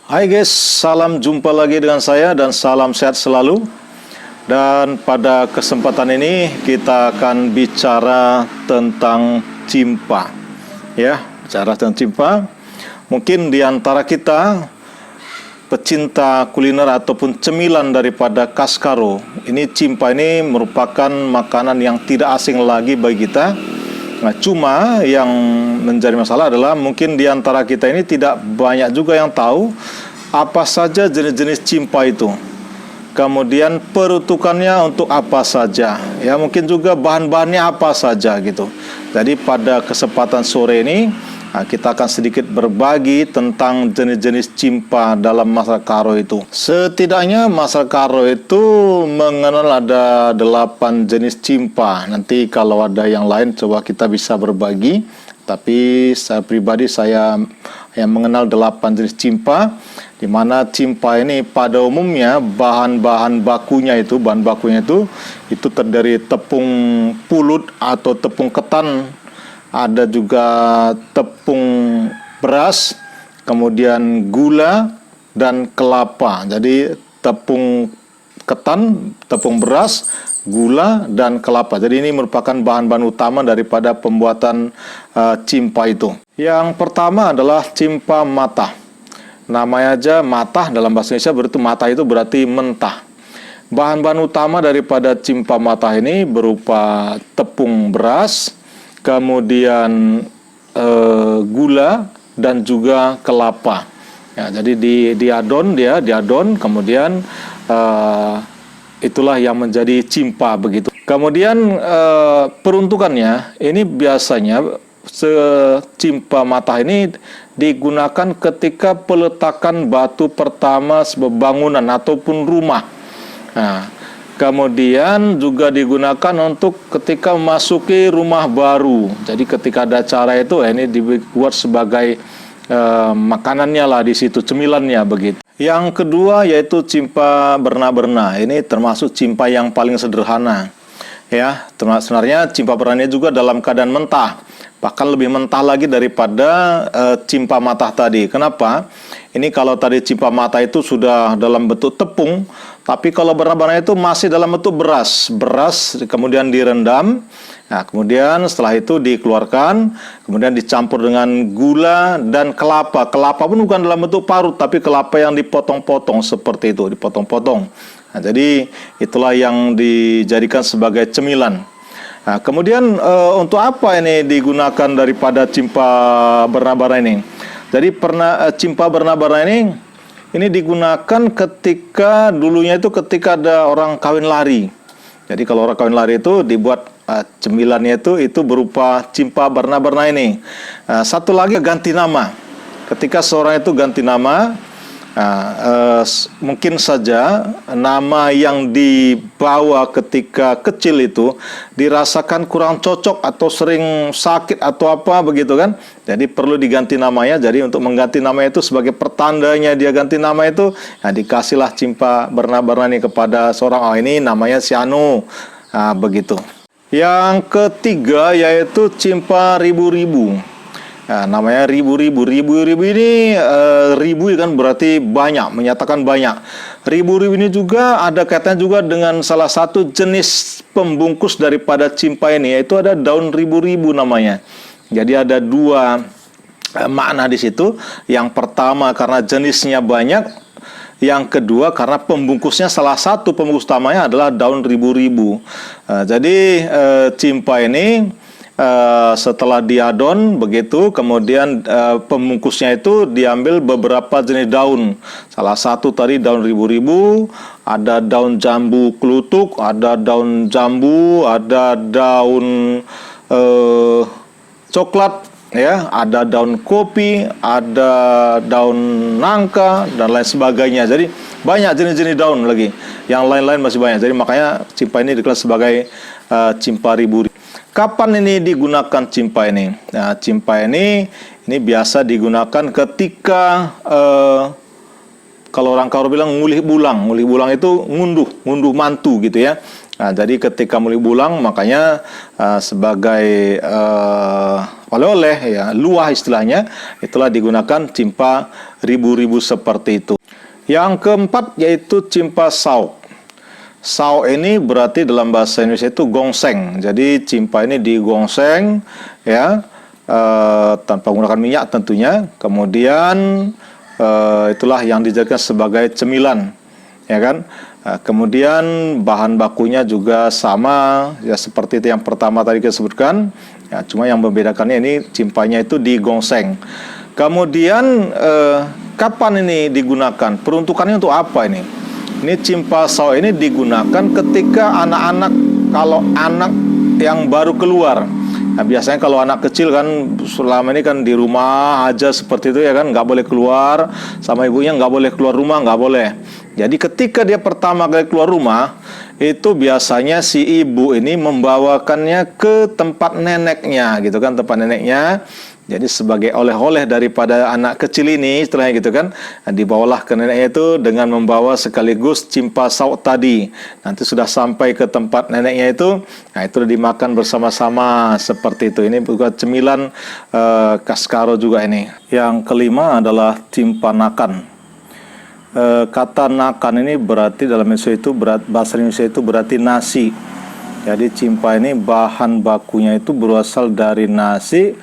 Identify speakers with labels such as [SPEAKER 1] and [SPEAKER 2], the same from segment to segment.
[SPEAKER 1] Hai guys, salam jumpa lagi dengan saya dan salam sehat selalu. Dan pada kesempatan ini kita akan bicara tentang cimpa. Ya, bicara tentang cimpa. Mungkin di antara kita pecinta kuliner ataupun cemilan daripada Kaskaro, ini cimpa ini merupakan makanan yang tidak asing lagi bagi kita. Nah, cuma yang menjadi masalah adalah mungkin di antara kita ini tidak banyak juga yang tahu apa saja jenis-jenis cimpa itu. Kemudian peruntukannya untuk apa saja. Ya, mungkin juga bahan-bahannya apa saja gitu. Jadi pada kesempatan sore ini kita akan sedikit berbagi tentang jenis-jenis cimpa dalam masyarakat Karo itu. Setidaknya masyarakat Karo itu mengenal ada 8 jenis cimpa. Nanti kalau ada yang lain coba kita bisa berbagi. Tapi saya pribadi saya yang mengenal 8 jenis cimpa, di mana cimpa ini pada umumnya bahan bakunya itu terdiri tepung pulut atau tepung ketan. Ada juga tepung beras, kemudian gula dan kelapa. Jadi tepung ketan, tepung beras, gula dan kelapa. Jadi ini merupakan bahan-bahan utama daripada pembuatan cimpa itu. Yang pertama adalah cimpa matah. Namanya aja matah, dalam bahasa Indonesia itu berarti mentah. Bahan-bahan utama daripada cimpa matah ini berupa tepung beras, kemudian gula dan juga kelapa. Ya, jadi diadon, kemudian itulah yang menjadi cimpa begitu. Kemudian peruntukannya ini biasanya cimpa matah ini digunakan ketika peletakan batu pertama sebuah bangunan ataupun rumah. Nah, kemudian juga digunakan untuk ketika memasuki rumah baru. Jadi ketika ada acara itu ini dibuat sebagai makanannya lah di situ, cemilannya begitu. Yang kedua yaitu cimpa berna-berna. Ini termasuk cimpa yang paling sederhana. Ya, sebenarnya cimpa berna ini juga dalam keadaan mentah. Bahkan lebih mentah lagi daripada cimpa matah tadi. Kenapa? Ini kalau tadi cimpa matah itu sudah dalam bentuk tepung, tapi kalau berna-berna itu masih dalam bentuk beras. Beras kemudian direndam. Nah, kemudian setelah itu dikeluarkan, kemudian dicampur dengan gula dan kelapa. Kelapa pun bukan dalam bentuk parut, tapi kelapa yang dipotong-potong seperti itu, dipotong-potong. Nah, jadi itulah yang dijadikan sebagai cemilan. Nah, kemudian untuk apa ini digunakan daripada cimpa berna-berna ini? Jadi cimpa berna-berna ini digunakan ketika dulunya itu ketika ada orang kawin lari. Jadi kalau orang kawin lari itu dibuat cemilannya itu berupa cimpa berna-berna ini. Satu lagi ganti nama. Ketika seorang itu ganti nama, mungkin saja nama yang dibawa ketika kecil itu dirasakan kurang cocok atau sering sakit atau apa begitu kan. Jadi perlu diganti namanya. Jadi untuk mengganti namanya itu sebagai pertandanya dia ganti nama itu, dikasihlah cimpa berna-berna ini kepada seorang, ini namanya si Anu. Begitu. Yang ketiga yaitu cimpa ribu-ribu. Nah, namanya ribu-ribu. Ribu-ribu ini ribu kan berarti banyak, menyatakan banyak. Ribu-ribu ini juga ada kaitannya juga dengan salah satu jenis pembungkus daripada cimpa ini, yaitu ada daun ribu-ribu namanya. Jadi ada dua makna di situ. Yang pertama karena jenisnya banyak. Yang kedua karena pembungkusnya, salah satu pembungkus utamanya adalah daun ribu-ribu. Jadi cimpa ini setelah diadon begitu, kemudian pembungkusnya itu diambil beberapa jenis daun. Salah satu tadi daun ribu-ribu, ada daun jambu kelutuk, ada daun jambu, ada daun coklat, ya, ada daun kopi, ada daun nangka dan lain sebagainya. Jadi banyak jenis-jenis daun lagi. Yang lain-lain masih banyak. Jadi makanya cimpa ini dikenal sebagai cimpa ribu-ribu. Kapan ini digunakan cimpa ini? Nah, cimpa ini biasa digunakan ketika kalau orang Karo bilang ngulih bulang. Ngulih bulang itu ngunduh mantu gitu ya. Nah, jadi ketika mulai bulang, makanya sebagai oleh-oleh, ya, luah istilahnya, itulah digunakan cimpa ribu-ribu seperti itu. Yang keempat yaitu cimpa sauk. Sauk ini berarti dalam bahasa Indonesia itu gongseng. Jadi cimpa ini digongseng, ya, tanpa menggunakan minyak tentunya. Kemudian itulah yang dijadikan sebagai cemilan, ya kan. Kemudian bahan bakunya juga sama, ya, seperti itu yang pertama tadi kita sebutkan, ya, cuma yang membedakannya ini cimpanya itu digongseng. Kemudian kapan ini digunakan? Peruntukannya untuk apa ini? Ini cimpa sauk ini digunakan ketika anak-anak, kalau anak yang baru keluar. Nah, biasanya kalau anak kecil kan selama ini kan di rumah aja seperti itu, ya kan, nggak boleh keluar sama ibunya, nggak boleh keluar rumah, nggak boleh. Jadi ketika dia pertama kali keluar rumah, itu biasanya si ibu ini membawakannya ke tempat neneknya, gitu kan, tempat neneknya. Jadi sebagai oleh-oleh daripada anak kecil ini, istilahnya gitu kan, dibawalah ke neneknya itu dengan membawa sekaligus cimpa sauk tadi. Nanti sudah sampai ke tempat neneknya itu, nah itu dimakan bersama-sama seperti itu. Ini bukan cemilan khas Karo juga ini. Yang kelima adalah cimpa nakan. Kata nakan ini berarti dalam Indonesia itu bahasa Indonesia itu berarti nasi. Jadi cimpa ini bahan bakunya itu berasal dari nasi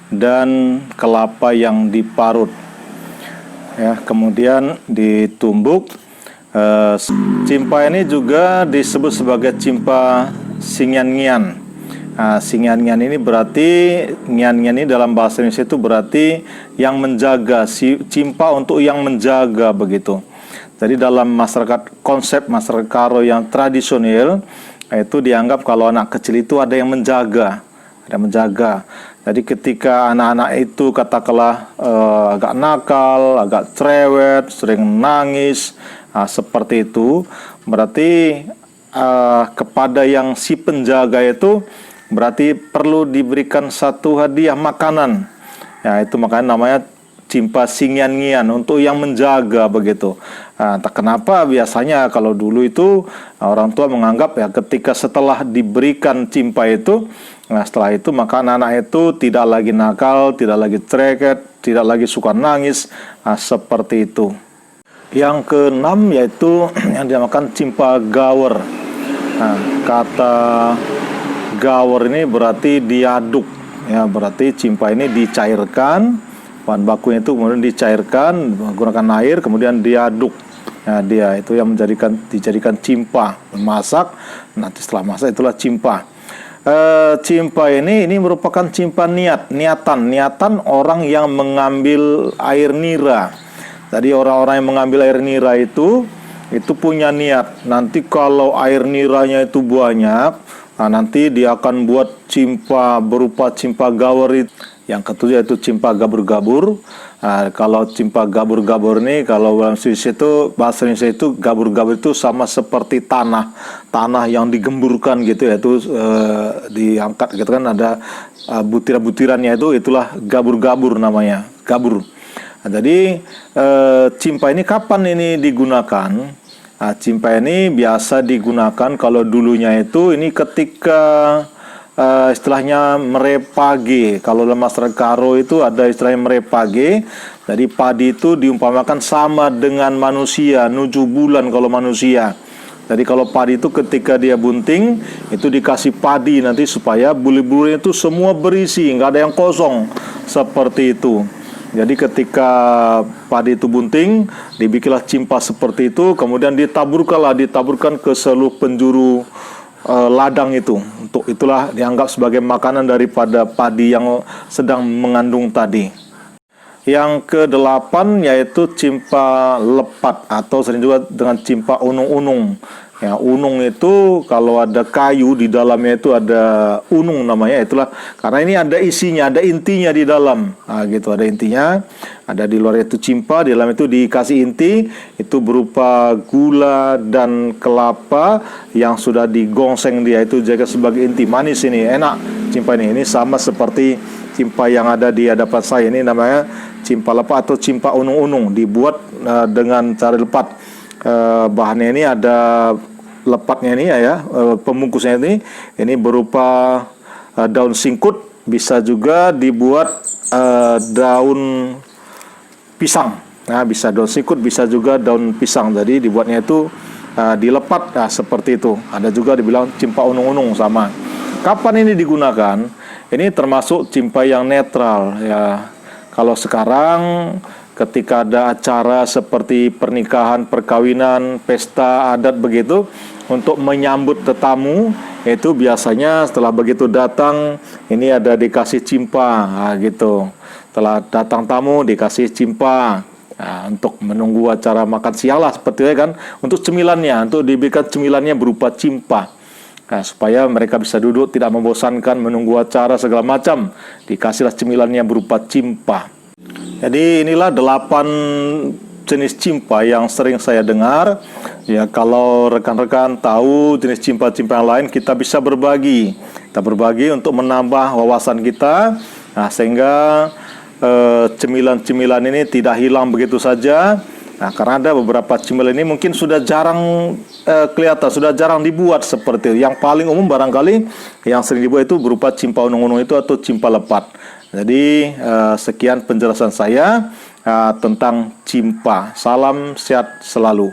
[SPEAKER 1] dan kelapa yang diparut, ya, kemudian ditumbuk. Cimpa ini juga disebut sebagai cimpa singyan-ngian. Nah, singyan-ngian ini berarti, ngian-ngian ini dalam bahasa Indonesia itu berarti yang menjaga, cimpa untuk yang menjaga begitu. Jadi dalam masyarakat, konsep masyarakat Karo yang tradisional, itu dianggap kalau anak kecil itu ada yang menjaga, ada yang menjaga. Jadi ketika anak-anak itu katakanlah agak nakal, agak cerewet, sering nangis, seperti itu, berarti kepada yang si penjaga itu berarti perlu diberikan satu hadiah makanan. Ya, itu makanya namanya cimpa singyan-ngian, untuk yang menjaga begitu. Entah kenapa biasanya kalau dulu itu orang tua menganggap, ya, ketika setelah diberikan cimpa itu, nah setelah itu maka anak-anak itu tidak lagi nakal, tidak lagi cerewet, tidak lagi suka nangis, seperti itu. Yang keenam yaitu yang dinamakan cimpa gawer. Nah, kata gawer ini berarti diaduk, ya, berarti cimpa ini dicairkan, bahan bakunya itu kemudian dicairkan menggunakan air, kemudian diaduk. Nah, dia itu yang dijadikan cimpa, memasak. Nanti setelah masak itulah cimpa. Cimpa ini merupakan cimpa niatan orang yang mengambil air nira. Jadi orang-orang yang mengambil air nira itu punya niat. Nanti kalau air niranya itu banyak, nah nanti dia akan buat cimpa berupa cimpa gawer itu. Yang ketujuh yaitu cimpa gabur-gabur. Nah, kalau cimpa gabur-gabur ini, kalau dalam Indonesia itu, bahasa Indonesia itu gabur-gabur itu sama seperti tanah yang digemburkan gitu, yaitu diangkat gitu kan, ada butiran-butirannya itulah gabur-gabur namanya, gabur. Nah, jadi cimpa ini kapan ini digunakan? Nah, cimpa ini biasa digunakan kalau dulunya itu ini ketika istilahnya merepage. Kalau dalam masyarakat Karo itu ada istilahnya merepage. Jadi padi itu diumpamakan sama dengan manusia, 7 bulan kalau manusia. Jadi kalau padi itu ketika dia bunting, itu dikasih padi nanti supaya buli-bulinya itu semua berisi, nggak ada yang kosong, seperti itu. Jadi ketika padi itu bunting, dibikinlah cimpa seperti itu, kemudian ditaburkan ke seluruh penjuru ladang itu. Untuk itulah dianggap sebagai makanan daripada padi yang sedang mengandung tadi. Yang ke-8 yaitu cimpa lepat, atau sering juga dengan cimpa unung-unung. Ya, unung itu kalau ada kayu di dalamnya itu ada unung namanya, itulah karena ini ada isinya, ada intinya di dalam. Nah, gitu, ada intinya, ada di luar itu cimpa, di dalam itu dikasih inti, itu berupa gula dan kelapa yang sudah digongseng, dia itu jaga sebagai inti. Manis ini, enak cimpa ini sama seperti cimpa yang ada di hadapan saya ini, namanya cimpa lepat atau cimpa unung-unung, dibuat dengan cara lepat. Bahannya ini ada lepatnya ini, ya, pembungkusnya ini berupa daun singkut bisa juga dibuat daun pisang. Nah, bisa daun sikut, bisa juga daun pisang. Jadi dibuatnya itu dilepat, seperti itu. Ada juga dibilang cimpa unung-unung sama. Kapan ini digunakan? Ini termasuk cimpa yang netral ya. Kalau sekarang ketika ada acara seperti pernikahan, perkawinan, pesta adat begitu, untuk menyambut tetamu, itu biasanya setelah begitu datang, ini ada dikasih cimpa, gitu. Setelah datang tamu dikasih cimpa. Nah, untuk menunggu acara makan siang lah seperti itu kan, untuk cemilannya, untuk diberikan cemilannya berupa cimpa. Nah, supaya mereka bisa duduk tidak membosankan menunggu acara segala macam, dikasihlah cemilannya berupa cimpa. Jadi inilah 8 jenis cimpa yang sering saya dengar. Ya, kalau rekan-rekan tahu jenis cimpa-cimpa yang lain, kita bisa berbagi. Kita berbagi untuk menambah wawasan kita. Nah, sehingga cemilan-cemilan ini tidak hilang begitu saja. Nah, karena ada beberapa cemilan ini mungkin sudah jarang kelihatan, sudah jarang dibuat seperti itu. Yang paling umum barangkali yang sering dibuat itu berupa cimpa unung-unung itu atau cimpa lepat. Jadi sekian penjelasan saya tentang cimpa. Salam sehat selalu.